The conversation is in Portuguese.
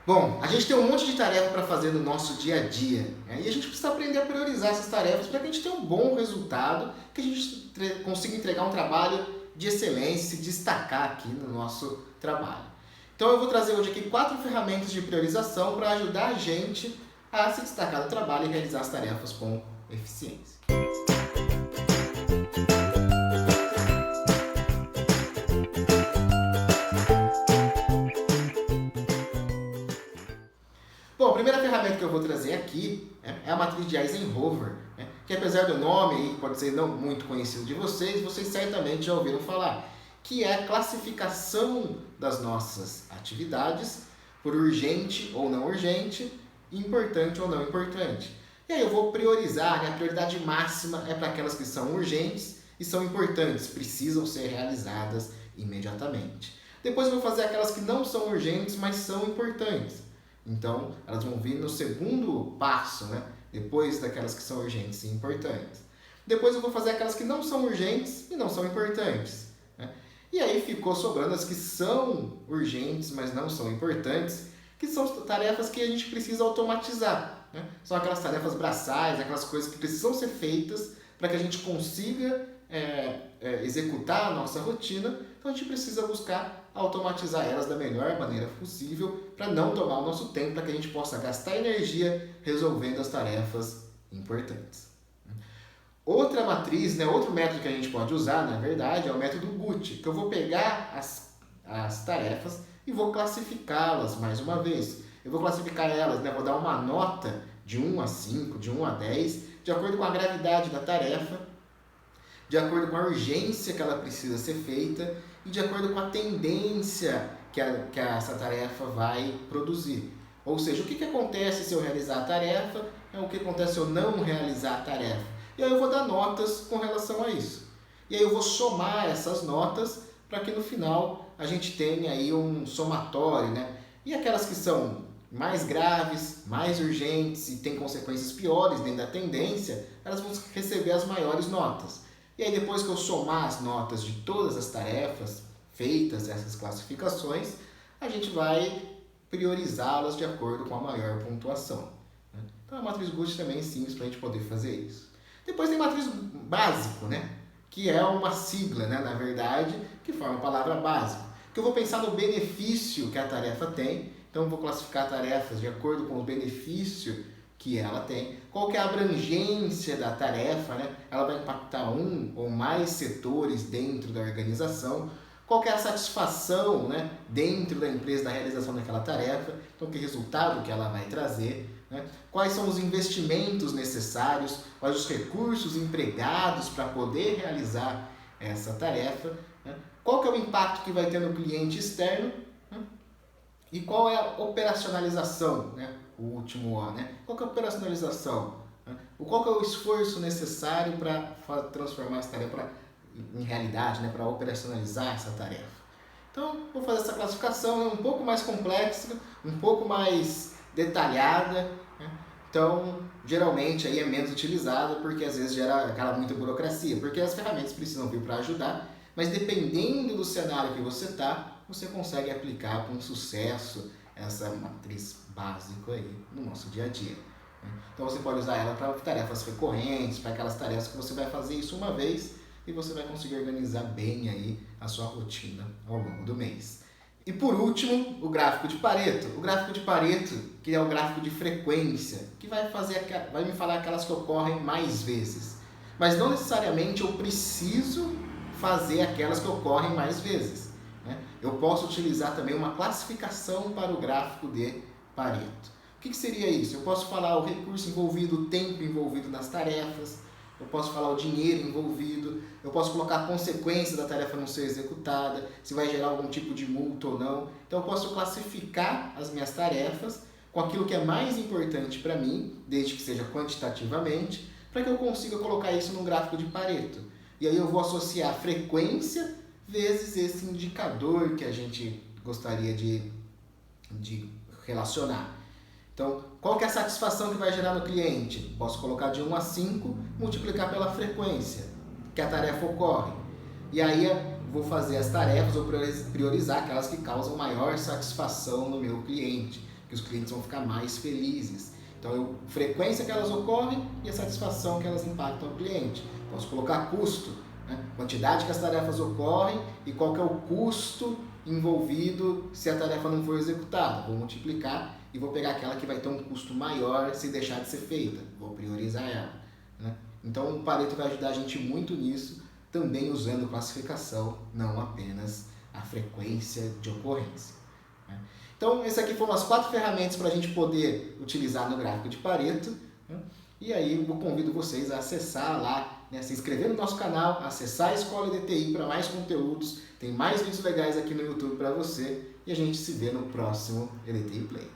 Bom, a gente tem um monte de tarefa para fazer no nosso dia a dia, né? E a gente precisa aprender a priorizar essas tarefas para que a gente tenha um bom resultado, que a gente consiga entregar um trabalho de excelência, se destacar aqui no nosso trabalho. Então eu vou trazer hoje aqui 4 ferramentas de priorização para ajudar a gente a se destacar no trabalho e realizar as tarefas com eficiência. Bom, a primeira ferramenta que eu vou trazer aqui é a matriz de Eisenhower, né, que apesar do nome aí, pode ser não muito conhecido de vocês certamente já ouviram falar, que é a classificação das nossas atividades por urgente ou não urgente, importante ou não importante. E aí eu vou priorizar, né, a prioridade máxima é para aquelas que são urgentes e são importantes, precisam ser realizadas imediatamente. Depois eu vou fazer aquelas que não são urgentes, mas são importantes. Então, elas vão vir no segundo passo, né? Depois daquelas que são urgentes e importantes. Depois eu vou fazer aquelas que não são urgentes e não são importantes, né? E aí ficou sobrando as que são urgentes, mas não são importantes, que são tarefas que a gente precisa automatizar, né? São aquelas tarefas braçais, aquelas coisas que precisam ser feitas para que a gente consiga executar a nossa rotina. Então a gente precisa buscar automatizar elas da melhor maneira possível para não tomar o nosso tempo, para que a gente possa gastar energia resolvendo as tarefas importantes. Outra matriz, né, outro método que a gente pode usar, na verdade, é o método GUT, que eu vou pegar as tarefas e vou classificá-las mais uma vez. Eu vou classificar elas, né, vou dar uma nota de 1 a 5, de 1 a 10, de acordo com a gravidade da tarefa, de acordo com a urgência que ela precisa ser feita e de acordo com a tendência que essa tarefa vai produzir. Ou seja, o que acontece se eu realizar a tarefa, o que acontece se eu não realizar a tarefa. E aí eu vou dar notas com relação a isso. E aí eu vou somar essas notas para que no final a gente tenha aí um somatório, né? E aquelas que são mais graves, mais urgentes e têm consequências piores dentro da tendência, elas vão receber as maiores notas. E aí depois que eu somar as notas de todas as tarefas feitas, essas classificações, a gente vai priorizá-las de acordo com a maior pontuação, né? Então a matriz GUT também é simples para a gente poder fazer isso. Depois tem a matriz básico, né? Que é uma sigla, né? Na verdade, que forma a palavra básico. Que eu vou pensar no benefício que a tarefa tem. Então eu vou classificar tarefas de acordo com o benefício que ela tem, qual que é a abrangência da tarefa, né? Ela vai impactar um ou mais setores dentro da organização, qual que é a satisfação, né, dentro da empresa da realização daquela tarefa, então que resultado que ela vai trazer, né? Quais são os investimentos necessários, quais os recursos empregados para poder realizar essa tarefa, né? Qual que é o impacto que vai ter no cliente externo, né? E qual é a operacionalização, né? O último O, né? Qual que é a operacionalização? Né? Qual que é o esforço necessário para transformar essa tarefa em realidade, né? Para operacionalizar essa tarefa. Então, vou fazer essa classificação, é um pouco mais complexa, um pouco mais detalhada, né? Então, geralmente aí é menos utilizada porque às vezes gera aquela muita burocracia, porque as ferramentas precisam vir para ajudar, mas dependendo do cenário que você está, você consegue aplicar com sucesso essa matriz básica aí no nosso dia a dia. Então você pode usar ela para tarefas recorrentes, para aquelas tarefas que você vai fazer isso uma vez e você vai conseguir organizar bem aí a sua rotina ao longo do mês. E por último, o gráfico de Pareto. O gráfico de Pareto, que é o gráfico de frequência, que vai me falar aquelas que ocorrem mais vezes. Mas não necessariamente eu preciso fazer aquelas que ocorrem mais vezes. Eu posso utilizar também uma classificação para o gráfico de Pareto. O que seria isso? Eu posso falar o recurso envolvido, o tempo envolvido nas tarefas, eu posso falar o dinheiro envolvido, eu posso colocar a consequência da tarefa não ser executada, se vai gerar algum tipo de multa ou não. Então eu posso classificar as minhas tarefas com aquilo que é mais importante para mim, desde que seja quantitativamente, para que eu consiga colocar isso num gráfico de Pareto. E aí eu vou associar a frequência vezes esse indicador que a gente gostaria de relacionar. Então, qual que é a satisfação que vai gerar no cliente? Posso colocar de 1 a 5, multiplicar pela frequência que a tarefa ocorre. E aí eu vou fazer as tarefas ou priorizar aquelas que causam maior satisfação no meu cliente, que que os clientes vão ficar mais felizes. Então, a frequência que elas ocorrem e a satisfação que elas impactam ao cliente. Posso colocar custo, né? Quantidade que as tarefas ocorrem e qual que é o custo envolvido se a tarefa não for executada. Vou multiplicar e vou pegar aquela que vai ter um custo maior se deixar de ser feita. Vou priorizar ela, né? Então, o Pareto vai ajudar a gente muito nisso, também usando classificação, não apenas a frequência de ocorrência. Então, essas aqui foram as 4 ferramentas para a gente poder utilizar no gráfico de Pareto. E aí eu convido vocês a acessar lá, né, se inscrever no nosso canal, acessar a Escola EDTI para mais conteúdos. Tem mais vídeos legais aqui no YouTube para você. E a gente se vê no próximo EDTI Play.